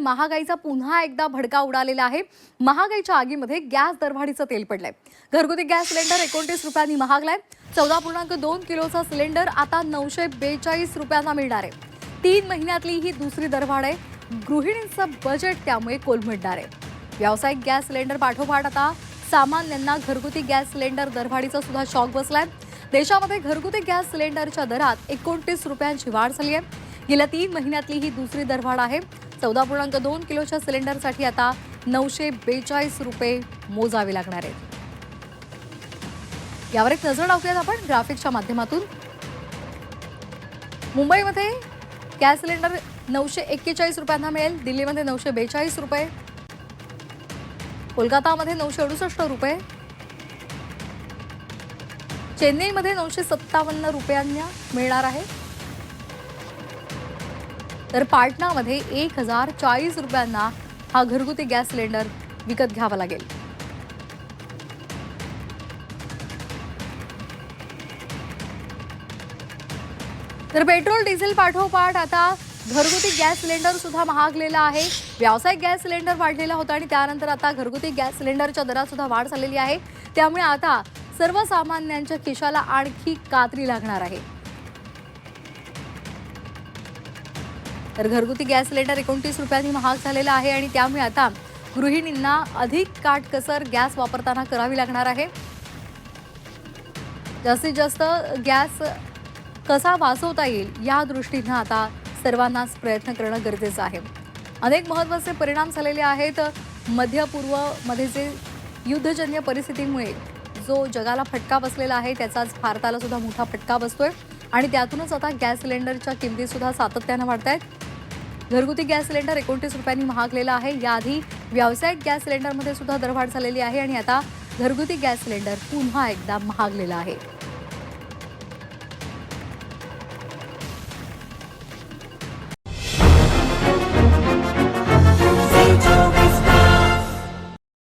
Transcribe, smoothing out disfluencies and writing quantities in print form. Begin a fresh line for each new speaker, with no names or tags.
महागाईचा पुन्हा एकदा भडका उडालेला आहे। महागाईच्या आगीमध्ये गॅस दरवाढीचं तेल पडलंय। घरगुती गॅस सिलेंडर 29 रुपयांनी महागलाय। 14.2 किलोचा सिलेंडर आता 942 रुपयांना मिळणार आहे। 3 महिन्यातली ही दुसरी दरवाढ आहे। गृहिणींचं बजेट त्यामुळे कोलमडणार आहे। व्यावसायिक गॅस सिलेंडर पाठोपाठ आता सामान्यांना घरगुती गॅस सिलेंडर दरवाढीचा सुद्धा शॉक बसलाय। देशामध्ये घरगुती गॅस सिलेंडरच्या दरात 29 रुपयांची वाढ झाली आहे। गेल्या 3 महिन्यातली ही दुसरी दरवाढ आहे। 14.2 किलोच्या सिलेंडरसाठी आता 942 रुपये मोजावे लागणार आहेत। यावर एक नजर टाकूयात आपण ग्राफिक्सच्या माध्यमातून। मुंबईमध्ये गॅस सिलेंडर 941 रुपयांना मिळेल। दिल्लीमध्ये 942 रुपये, कोलकातामध्ये 968 रुपये, चेन्नईमध्ये 957 रुपयांना मिळणार आहे, तर पाटणामध्ये 1040 रुपयांना हा घरगुती गॅस सिलेंडर विकत घ्यावा लागेल। तर पेट्रोल डिझेल पाठोपाठ आता घरगुती गॅस सिलेंडर सुद्धा महागलेला आहे। व्यावसायिक गॅस सिलेंडर वाढलेला होता आणि त्यानंतर आता घरगुती गॅस सिलेंडरच्या दरात सुद्धा वाढ झालेली आहे। त्यामुळे आता सर्वसामान्यांच्या खिशाला आणखी कात्री लागणार आहे। तर घरगुती गॅस सिलेंडर 29 रुपयांनी महाग झालेला आहे आणि त्यामुळे आता गृहिणींना अधिक काटकसर गॅस वापरताना करावी लागणार आहे। जास्तीत जास्त गॅस कसा वाचवता येईल या दृष्टीने आता सर्वांनाच प्रयत्न करणं गरजेचं आहे। अनेक महत्त्वाचे परिणाम झालेले आहेत। मध्य पूर्वमध्ये जे युद्धजन्य परिस्थितीमुळे जो जगाला फटका बसलेला आहे त्याचाच भारताला सुद्धा मोठा फटका बसतोय आणि त्यातूनच आता गॅस सिलेंडरच्या किमती सुद्धा सातत्याने वाढतायत। घरगुती गॅस सिलेंडर 29 रुपयांनी महागलेला आहे। याआधी व्यावसायिक गॅस सिलेंडरमध्ये सुद्धा दरवाढ झालेली आहे आणि आता घरगुती गॅस सिलेंडर पुन्हा एकदा महागलेला आहे।